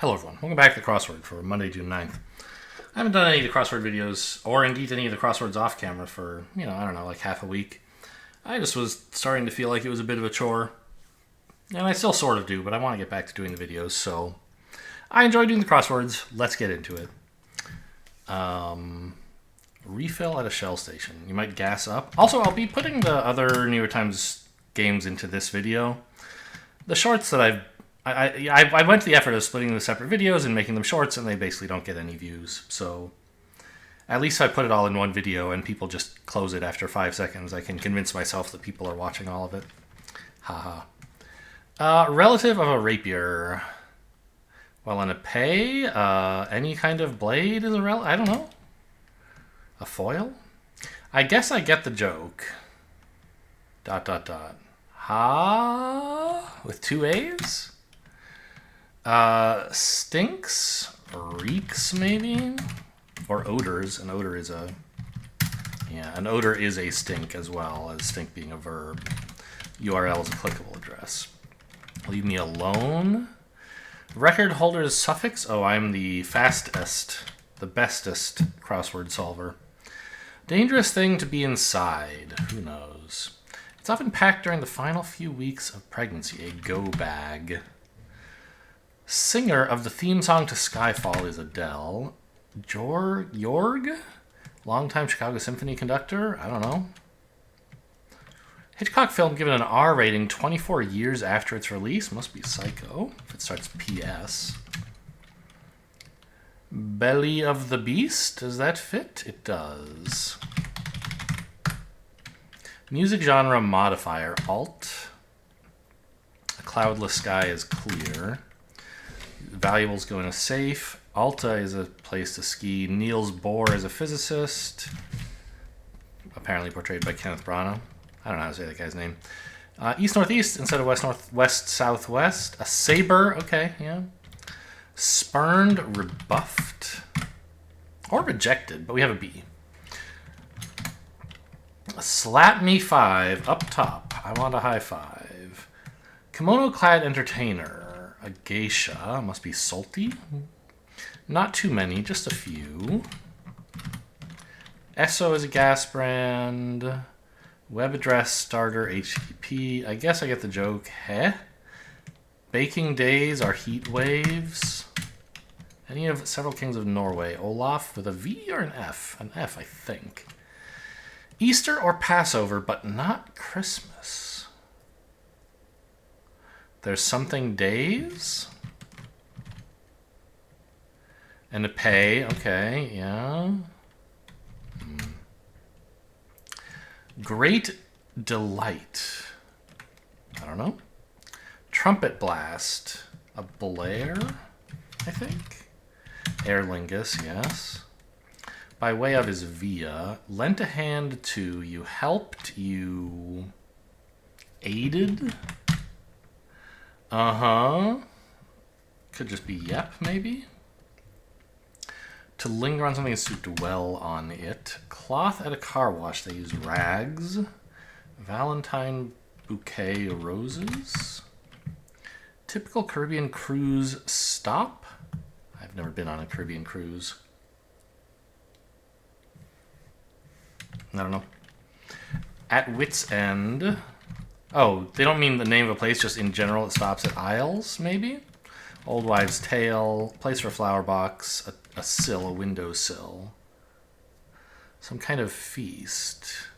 Hello everyone, welcome back to the crossword for Monday, June 9th. I haven't done any of the crossword videos, or indeed any of the crosswords off camera for, I don't know, like half a week. I just was starting to feel like it was a bit of a chore. And I still sort of do, but I want to get back to doing the videos, so I enjoy doing the crosswords. Let's get into it. Refill at a Shell station. You might gas up. Also, I'll be putting the other New York Times games into this video. The shorts that I went to the effort of splitting the separate videos and making them shorts, and they basically don't get any views. So at least I put it all in one video, and people just close it after 5 seconds. I can convince myself that people are watching all of it. Haha. Relative of a rapier. Well, an epee, any kind of blade is a I don't know. A foil? I guess I get the joke. ... Ha? With 2 A's? Stinks? Reeks, maybe? Or odors. An odor is a... Yeah, an odor is a stink as well, as stink being a verb. URL is applicable address. Leave me alone. Record holder's suffix? Oh, I'm the fastest, the bestest crossword solver. Dangerous thing to be inside. Who knows? It's often packed during the final few weeks of pregnancy. A go bag. Singer of the theme song to Skyfall is Adele. Jorg? Longtime Chicago Symphony conductor? I don't know. Hitchcock film given an R rating 24 years after its release. Must be Psycho, if it starts PS. Belly of the Beast? Does that fit? It does. Music genre modifier. Alt. A cloudless sky is clear. Valuables go in a safe. Alta is a place to ski. Niels Bohr is a physicist. Apparently portrayed by Kenneth Branagh. I don't know how to say that guy's name. East-northeast instead of west-northwest-southwest. A saber. Okay, yeah. Spurned, rebuffed. Or rejected, but we have a B. Slap me 5 up top. I want a high five. Kimono-clad entertainer. A geisha. Must be salty. Not too many, just a few. Esso is a gas brand. Web address starter HTTP. I guess I get the joke. Heh? Baking days are heat waves. Any of several kings of Norway. Olaf with a V or an F? An F, I think. Easter or Passover, but not Christmas. There's something days. And a pay. Okay, yeah. Great delight. I don't know. Trumpet blast. A blare, I think. Aer lingus, yes. By way of is via. Lent a hand to. You helped. You aided. Uh-huh. Could just be yep, maybe. To linger on something is to dwell on it. Cloth at a car wash. They use rags. Valentine bouquet roses. Typical Caribbean cruise stop. I've never been on a Caribbean cruise. I don't know. At wit's end. Oh, they don't mean the name of a place, just in general it stops at aisles, maybe? Old wives' tale. Place for a flower box. A sill, a windowsill. Some kind of feast.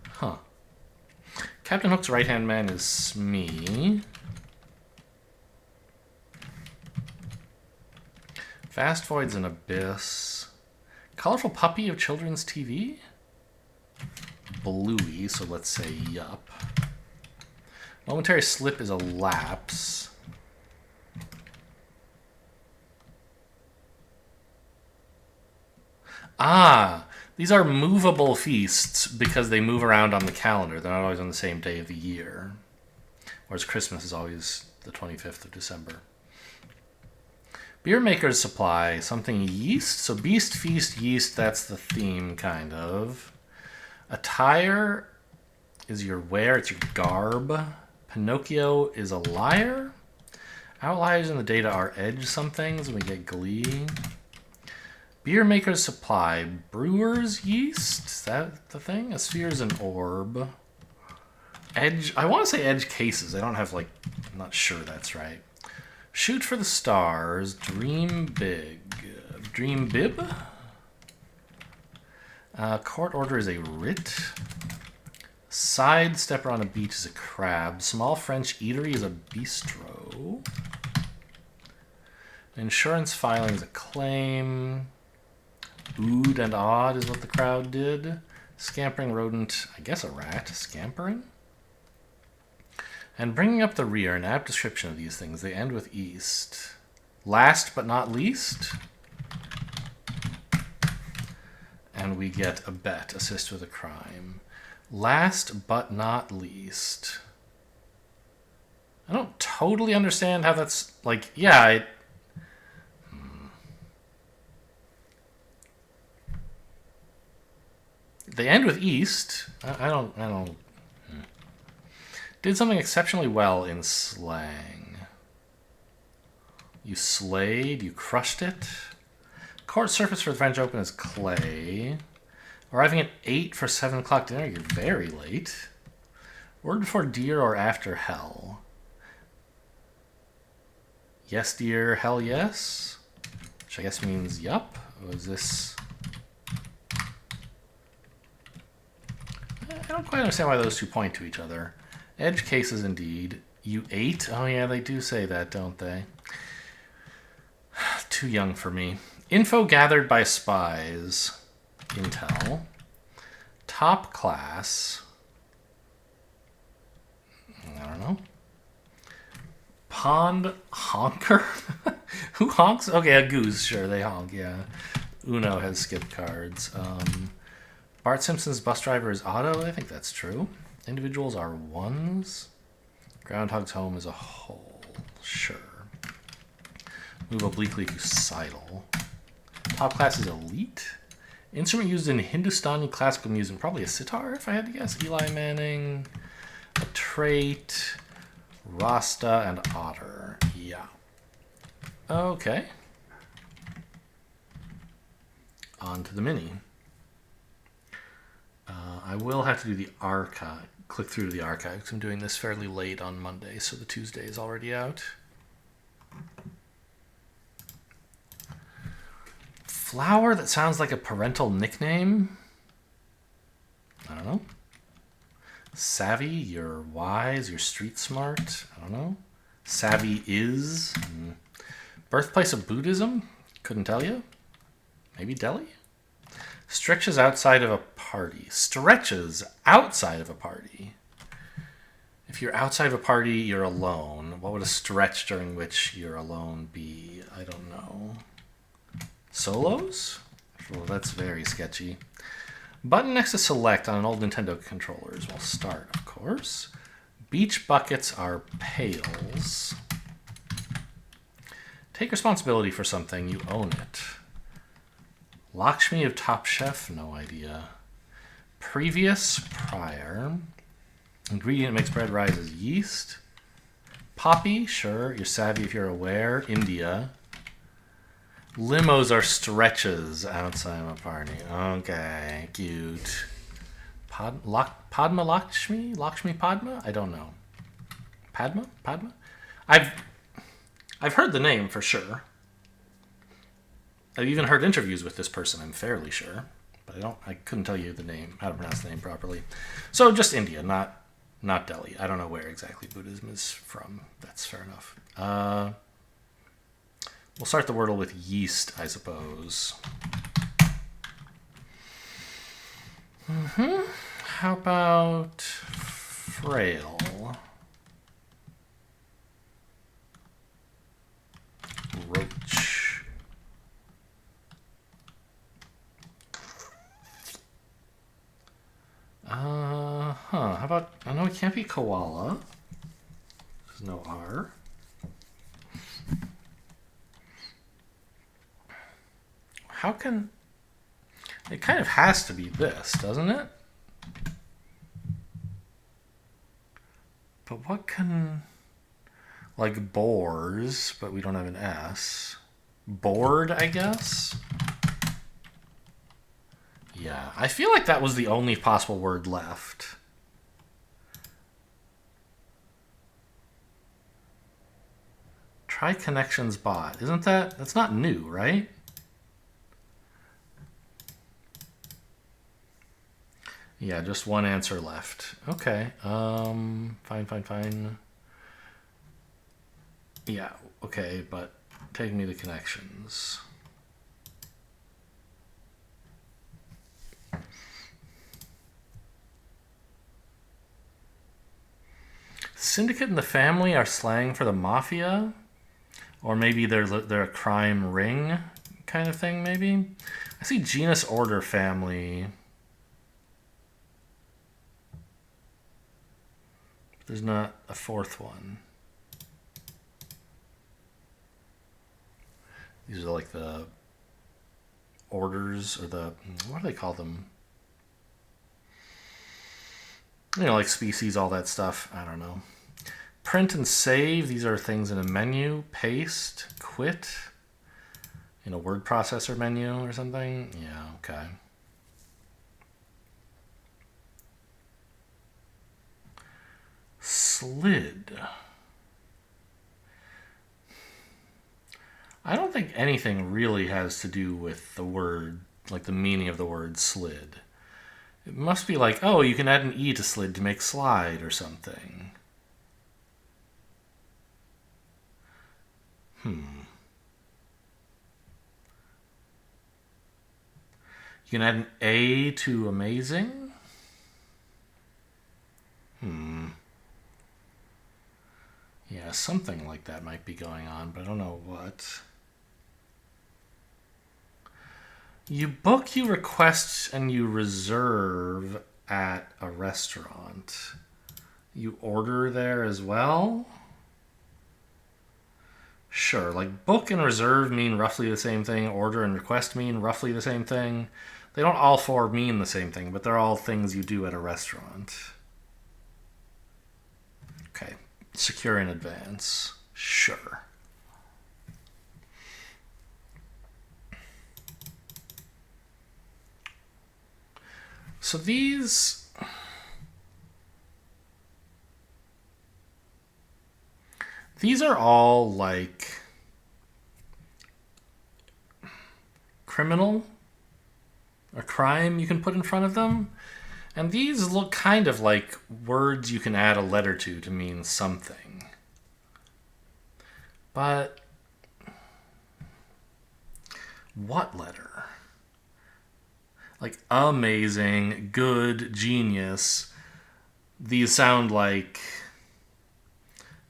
Huh. Captain Hook's right-hand man is Smee. Vast void's an abyss. Colorful puppy of children's TV? Bluey, so let's say yup. Momentary slip is a lapse. Ah, these are movable feasts because they move around on the calendar. They're not always on the same day of the year. Whereas Christmas is always the 25th of December. Beer maker's supply, something yeast. So beast, feast, yeast, that's the theme, kind of. Attire is your wear, it's your garb. Pinocchio is a liar. Outliers in the data are edge somethings, and we get glee. Beer maker's supply. Brewer's yeast? Is that the thing? A sphere is an orb. Edge. I want to say edge cases. I don't have, like, I'm not sure that's right. Shoot for the stars. Dream big. Dream bib? Court order is a writ. Sidestepper on a beach is a crab. Small French eatery is a bistro. Insurance filing is a claim. Ood and odd is what the crowd did. Scampering rodent, I guess a rat. Scampering? And bringing up the rear, an apt description of these things. They end with east. Last but not least. And we get a bet. Assist with a crime. Last but not least. I don't totally understand how that's like, yeah, they end with east. I don't. Did something exceptionally well in slang. You slayed, you crushed it. Court surface for the French Open is clay. Arriving at 8 for 7 o'clock dinner, you're very late. Word before dear or after hell. Yes, dear, hell yes. Which I guess means yup. Or is this... I don't quite understand why those two point to each other. Edge cases indeed. You ate? Oh yeah, they do say that, don't they? Too young for me. Info gathered by spies. Intel. Top class. I don't know. Pond honker? Who honks? Okay, a goose. Sure, they honk, yeah. Uno has skip cards. Bart Simpson's bus driver is Otto. I think that's true. Individuals are ones. Groundhog's home is a whole. Sure. Move obliquely to sidle. Top class is elite. Instrument used in Hindustani classical music. Probably a sitar, if I had to guess. Eli Manning. A trait. Rasta and otter. Yeah. Okay. On to the mini. I will have to do the archive. Click through to the archive because I'm doing this fairly late on Monday, so the Tuesday is already out. Flower that sounds like a parental nickname? I don't know. Savvy, you're wise, you're street smart. I don't know. Savvy is. Birthplace of Buddhism? Couldn't tell you. Maybe Delhi? Stretches outside of a party. Stretches outside of a party. If you're outside of a party, you're alone. What would a stretch during which you're alone be? I don't know. Solos? Well, that's very sketchy. Button next to select on an old Nintendo controllers. Well, start, of course. Beach buckets are pails. Take responsibility for something. You own it. Lakshmi of Top Chef? No idea. Previous, prior. Ingredient makes bread rise is yeast. Poppy? Sure. You're savvy if you're aware. India. Limos are stretches outside of a party. Okay, cute. Padma Lakshmi? Lakshmi Padma? I don't know. Padma? I've heard the name for sure. I've even heard interviews with this person, I'm fairly sure. But I couldn't tell you the name, how to pronounce the name properly. So just India, not Delhi. I don't know where exactly Buddhism is from. That's fair enough. We'll start the Wordle with yeast, I suppose. How about frail? Roach. How about, I know it can't be koala. There's no R. How can... It kind of has to be this, doesn't it? But what can... Like boars, but we don't have an S. Bored, I guess? Yeah, I feel like that was the only possible word left. Try connections bot. Isn't that... That's not new, right? Yeah, just one answer left. Okay. Fine. Yeah, okay, but take me to connections. Syndicate and the family are slang for the mafia? Or maybe they're a crime ring kind of thing, maybe? I see genus, order, family. There's not a fourth one. These are like the orders, or the... What do they call them? You know, like species, all that stuff. I don't know. Print and save. These are things in a menu. Paste. Quit. In a word processor menu or something. Yeah, okay. Slid. I don't think anything really has to do with the word, like the meaning of the word slid. It must be like, oh, you can add an E to slid to make slide or something. You can add an A to amazing? Yeah, something like that might be going on, but I don't know what. You book, you request, and you reserve at a restaurant. You order there as well? Sure, like book and reserve mean roughly the same thing. Order and request mean roughly the same thing. They don't all four mean the same thing, but they're all things you do at a restaurant. Okay, secure in advance. Sure. So these are all like criminal, a crime you can put in front of them. And these look kind of like words you can add a letter to mean something. But what letter? Like amazing, good, genius. These sound like,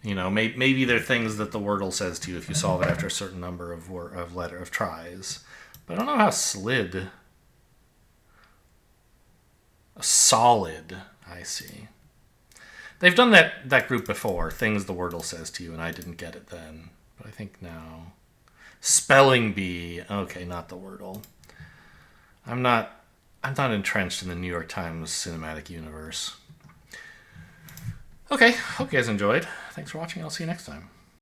you know, maybe they're things that the Wordle says to you if you solve it after a certain number of tries. But I don't know how slid. Solid, I see. They've done that group before, things the Wordle says to you, and I didn't get it then. But I think now. Spelling bee. Okay, not the Wordle. I'm not entrenched in the New York Times cinematic universe. Okay, hope you guys enjoyed. Thanks for watching. I'll see you next time.